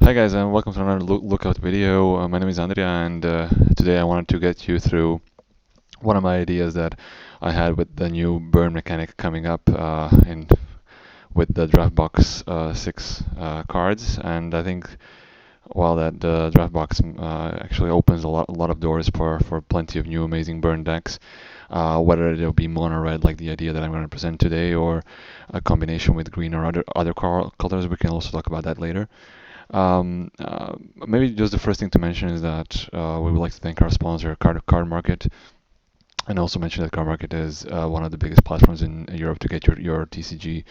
Hi guys, and welcome to another lookout video. My name is Andrea, and today I wanted to get you through one of my ideas that I had with the new burn mechanic coming up in with the Draftbox 6 cards. And I think while that the Draftbox actually opens a lot of doors for plenty of new amazing burn decks, whether it'll be mono red like the idea that I'm going to present today, or a combination with green or other colors. We can also talk about that later. Maybe just the first thing to mention is that we would like to thank our sponsor, Card Market, and also mention that Card Market is one of the biggest platforms in Europe to get your TCG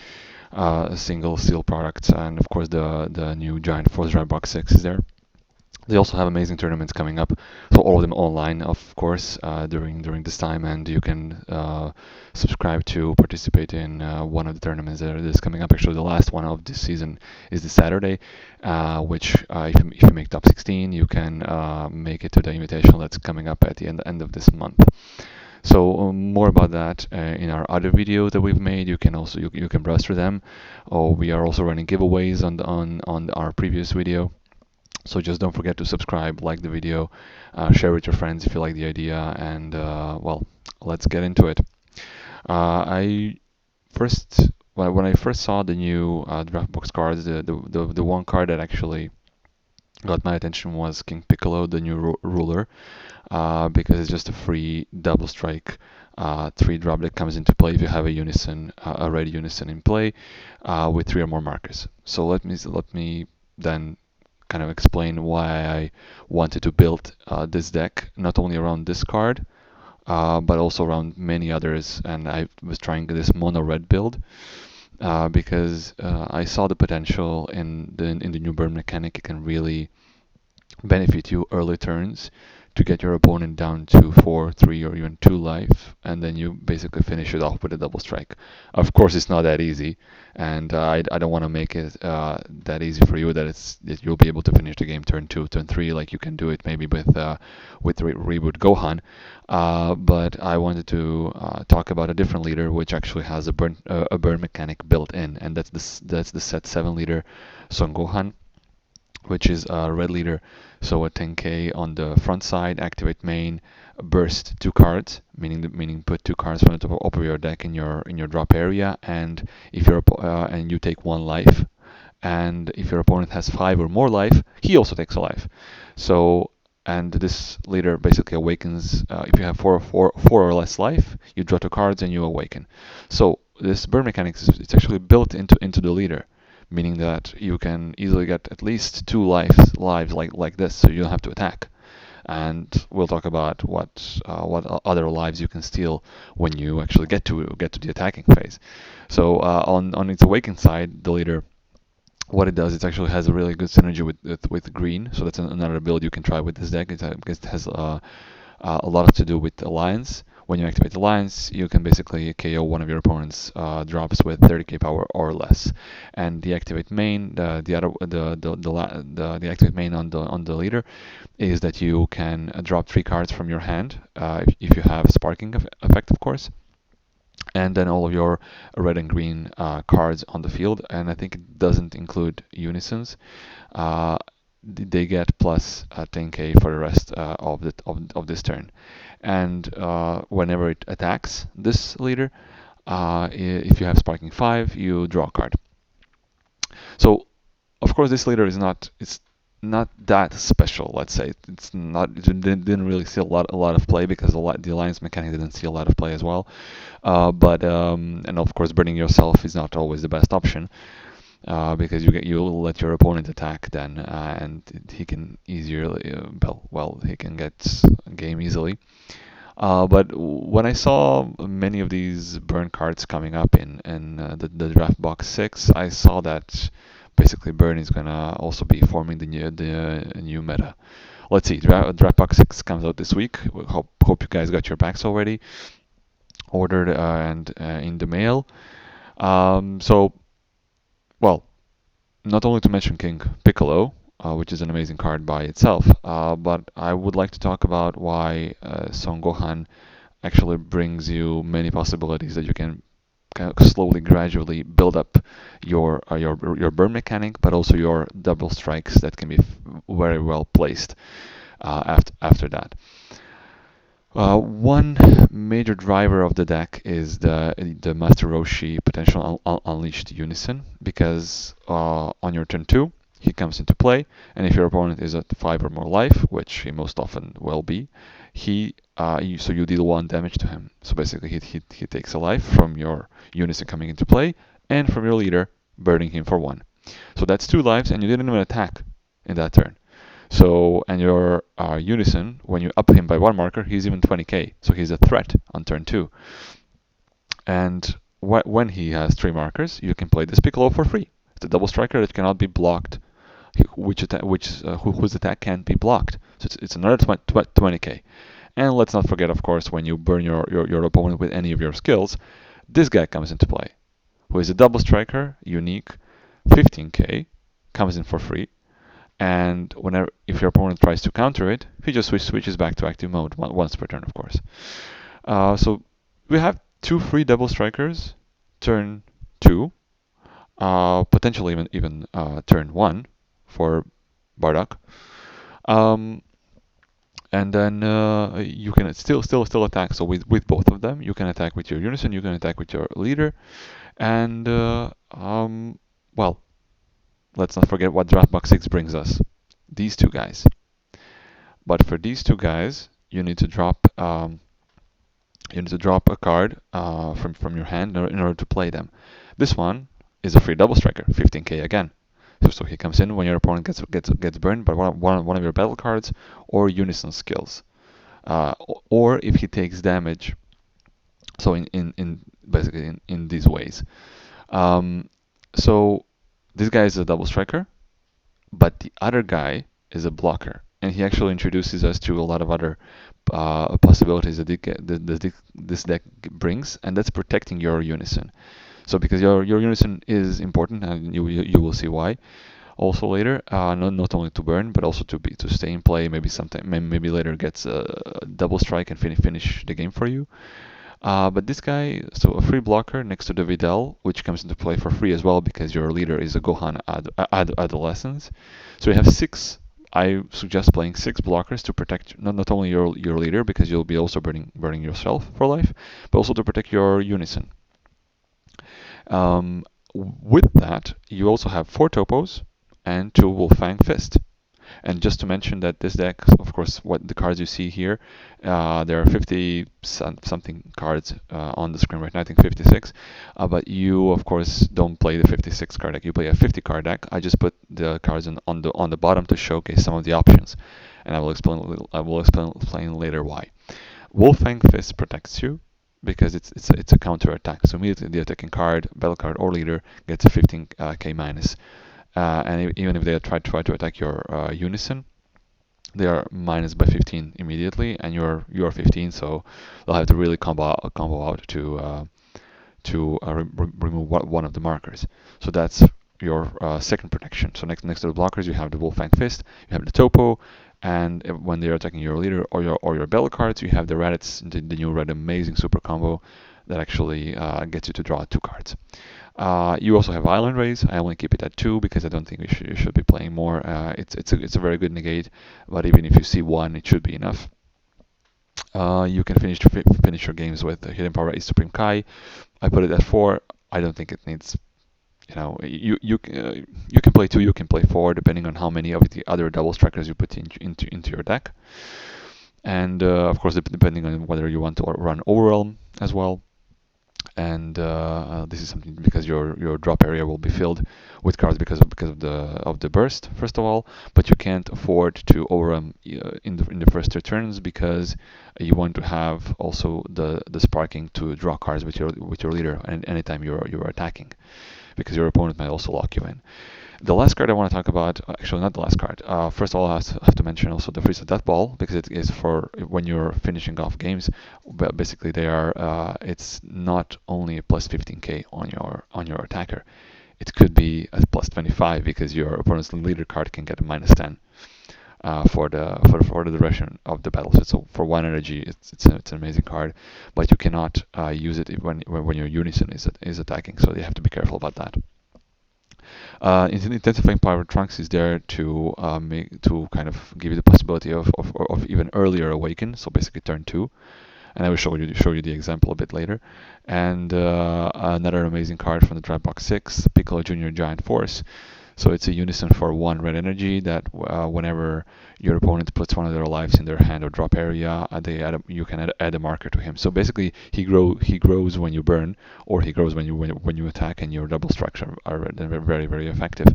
single seal products, and of course the new Giant Force Drive Box 6 is there. They also have amazing tournaments coming up, so all of them online, of course, during this time, and you can subscribe to participate in one of the tournaments that is coming up. Actually, the last one of this season is this Saturday, which if you make top 16, you can make it to the invitational that's coming up at the end of this month. So more about that in our other videos that we've made. You can browse through them. Oh, we are also running giveaways on our previous video. So just don't forget to subscribe, like the video, share with your friends if you like the idea, and well, let's get into it. I first when I first saw the new Draftbox cards, the one card that actually got my attention was King Piccolo, the new ruler, because it's just a free double strike. 3-drop that comes into play if you have a red unison in play, with 3 or more markers. So let me then kind of explain why I wanted to build this deck, not only around this card, but also around many others. And I was trying this mono red build because I saw the potential in the new burn mechanic. It can really benefit you early turns to get your opponent down to 4, 3, or even 2 life, and then you basically finish it off with a double strike. Of course, it's not that easy, and I don't want to make it that easy for you that you'll be able to finish the game turn 2, turn 3, like you can do it maybe with Reboot Gohan. But I wanted to talk about a different leader, which actually has a burn mechanic built in, and that's the set 7 leader Son Gohan, which is a red leader. So a 10k on the front side, activate main, burst 2 cards, meaning put 2 cards from the top of your deck in your drop area, and if and you take 1 life, and if your opponent has 5 or more life, he also takes a life. So and this leader basically awakens if you have 4 or less life, you draw 2 cards and you awaken. So this burn mechanic it's actually built into the leader, meaning that you can easily get at least 2 lives like this, so you don't have to attack. And we'll talk about what other lives you can steal when you actually get to the attacking phase. So on its awakened side, the leader, what it does, it actually has a really good synergy with green. So that's another build you can try with this deck. It has a lot to do with Alliance. When you activate Alliance, you can basically KO one of your opponent's drops with 30k power or less. And the activate main, the activate main on the leader is that you can drop 3 cards from your hand if you have Sparking effect, of course, and then all of your red and green cards on the field. And I think it doesn't include unisons. They get plus 10k for the rest of this turn. And whenever it attacks this leader, if you have Sparking 5, you draw a card. So of course this leader is not that special. Let's say it didn't really see a lot of play because the alliance mechanic didn't see a lot of play as well. But and of course burning yourself is not always the best option. Because you let your opponent attack then, and he can easily he can get a game easily. But when I saw many of these burn cards coming up in the draft box 6, I saw that basically burn is gonna also be forming the new meta. Let's see, draft box 6 comes out this week. We hope you guys got your packs already ordered and in the mail. So well, not only to mention King Piccolo, which is an amazing card by itself, but I would like to talk about why Son Gohan actually brings you many possibilities that you can kind of slowly, gradually build up your burn mechanic, but also your double strikes that can be very well placed after that. One major driver of the deck is the Master Roshi potential unleashed unison, because on your turn 2 he comes into play, and if your opponent is at 5 or more life, which he most often will be, so you deal 1 damage to him. So basically he takes a life from your unison coming into play, and from your leader burning him for 1. So that's 2 lives, and you didn't even attack in that turn. So, and your unison, when you up him by 1 marker, he's even 20k, so he's a threat on turn 2. And when he has 3 markers, you can play this Piccolo for free. It's a double striker that cannot be blocked, whose attack can't be blocked. So it's another 20k. And let's not forget, of course, when you burn your opponent with any of your skills, this guy comes into play, who is a double striker, unique, 15k, comes in for free. And if your opponent tries to counter it, he just switches back to active mode once per turn, of course. So we have 2 free double strikers, turn 2, potentially even turn 1 for Bardock. And then you can still attack. So with both of them, you can attack with your unison, you can attack with your leader, and well, let's not forget what Draft Box 6 brings us. These 2 guys. But for these 2 guys, you need to drop a card from your hand in order to play them. This one is a free double striker, 15k again. So he comes in when your opponent gets burned by one of your battle cards or unison skills, or if he takes damage. So in basically in these ways. So this guy is a double striker, but the other guy is a blocker, and he actually introduces us to a lot of other possibilities that this deck brings, and that's protecting your unison. So because your unison is important, and you will see why also later, not only to burn but also to stay in play. Maybe later gets a double strike and finish the game for you. But this guy, so a free blocker next to the Videl, which comes into play for free as well because your leader is a Gohan adolescence. So you have 6. I suggest playing 6 blockers to protect not only your leader, because you'll be also burning yourself for life, but also to protect your unison. With that, you also have 4 topos and 2 Wolfang Fist. And just to mention that this deck, of course, what the cards you see here, there are 50 something cards on the screen right now, I think 56. But you, of course, don't play the 56 card deck. You play a 50 card deck. I just put the cards on the bottom to showcase some of the options, and I will explain later why. Wolfang Fist protects you because it's a counter attack. So immediately the attacking card, battle card, or leader gets a 15k minus. And even if they try to attack your unison, they are minus by 15 immediately, and you're 15, so they'll have to really combo out to remove one of the markers. So that's your second protection. So next to the blockers, you have the Wolfang Fist, you have the Topo, and when they're attacking your leader or your battle cards, you have the Raditz, the new Red Amazing Super Combo that actually gets you to draw 2 cards. You also have Island Rays. I only keep it at 2 because I don't think you should be playing more. It's a very good negate, but even if you see 1, it should be enough. You can finish your games with Hidden Power Ace Supreme Kai. I put it at 4. I don't think it needs. You can play 2, you can play 4, depending on how many of the other double strikers you put into your deck, and of course depending on whether you want to run Overwhelm as well. And this is something because your drop area will be filled with cards because of the burst, first of all, but you can't afford to overrun in the first 2 turns because you want to have also the sparking to draw cards with your leader and anytime you're attacking, because your opponent might also lock you in. The last card I want to talk about, actually not the last card. First of all, I have to mention also the Frieza Death Ball, because it is for when you're finishing off games. But basically, they are. It's not only a plus 15k on your attacker. It could be a plus 25 because your opponent's leader card can get a minus 10. for the duration of the battle. So for 1 energy, it's an amazing card, but you cannot use it when your unison is attacking. So you have to be careful about that. Intensifying Power Trunks is there to make to kind of give you the possibility of even earlier awaken. So basically turn 2, and I will show you the example a bit later. And another amazing card from the Dropbox 6, Piccolo Junior Giant Force. So it's a unison for 1 red energy that whenever your opponent puts one of their lives in their hand or drop area, you can add a marker to him. So basically, he grows when you burn, or he grows when you attack, and your double strikes are very very effective.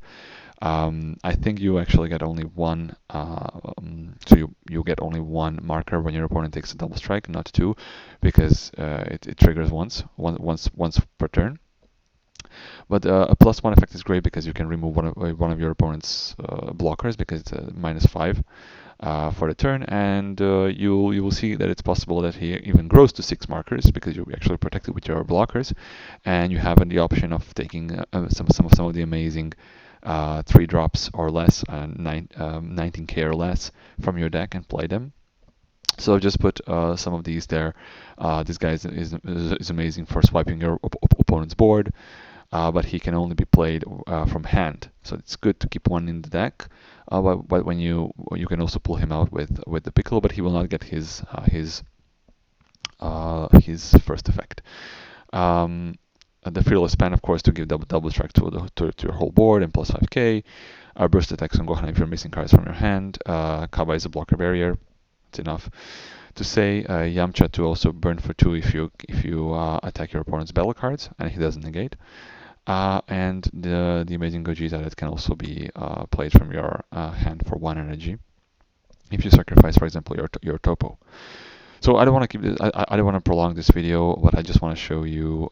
I think you actually get only one, so you get only one marker when your opponent takes a double strike, not two, because it triggers once per turn. But a +1 effect is great because you can remove one of your opponent's blockers, because it's a -5 for the turn, and you will see that it's possible that he even grows to 6 markers because you actually protect it with your blockers, and you have the option of taking some of the amazing 3 drops or less, 19k or less from your deck and play them. So I've just put some of these there. This guy is amazing for swiping your opponent's board, but he can only be played from hand. So it's good to keep one in the deck. But when you can also pull him out with the Piccolo, but he will not get his first effect. The Fearless Span, of course, to give double strike to your whole board and +5k. Burst attacks on Gohan if you're missing cards from your hand. Kaba is a blocker barrier. It's enough to say. Yamcha to also burn for 2 if you attack your opponent's battle cards and he doesn't negate. And the amazing Gogeta that can also be played from your hand for 1 energy if you sacrifice, for example, your Topo. So I don't want to keep this, I don't want to prolong this video, but I just want to show you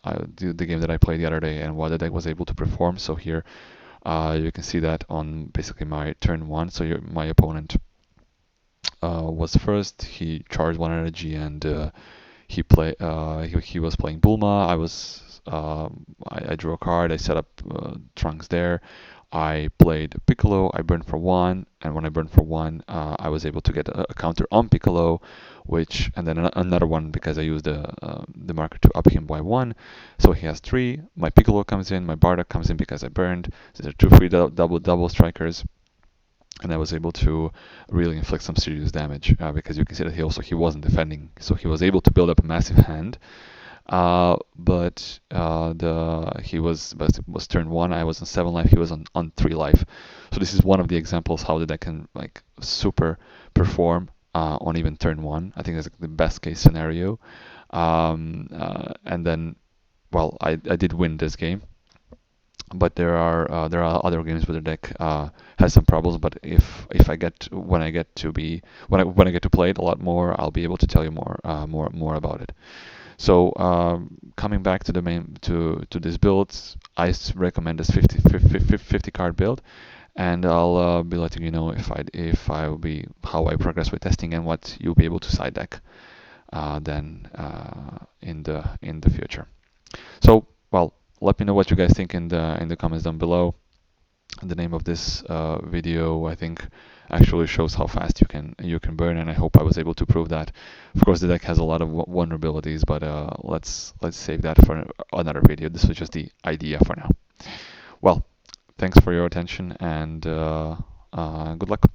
the game that I played the other day and what the deck was able to perform. So here you can see that on basically my turn 1. So my opponent was first. He charged 1 energy and he was playing Bulma. I drew a card. I set up Trunks there. I played Piccolo. I burned for 1, and when I burned for 1, I was able to get a counter on Piccolo, and then another one because I used the marker to up him by 1. So he has 3. My Piccolo comes in. My Bardock comes in because I burned. So there are 2 free double strikers. And I was able to really inflict some serious damage because you can see that he wasn't defending, so he was able to build up a massive hand. But he was turn 1. I was on 7 life. He was on 3 life. So this is one of the examples how the deck can like super perform on even turn 1. I think that's the best case scenario. And then, well, I did win this game. But there are other games where the deck has some problems. But when I get to play it a lot more, I'll be able to tell you more about it. So coming back to the main to this build, I recommend this 50 card build, and I'll be letting you know how I progress with testing and what you'll be able to side deck then in the future. So well. Let me know what you guys think in the comments down below. The name of this video, I think, actually shows how fast you can burn, and I hope I was able to prove that. Of course, the deck has a lot of vulnerabilities, but let's save that for another video. This was just the idea for now. Well, thanks for your attention, and good luck.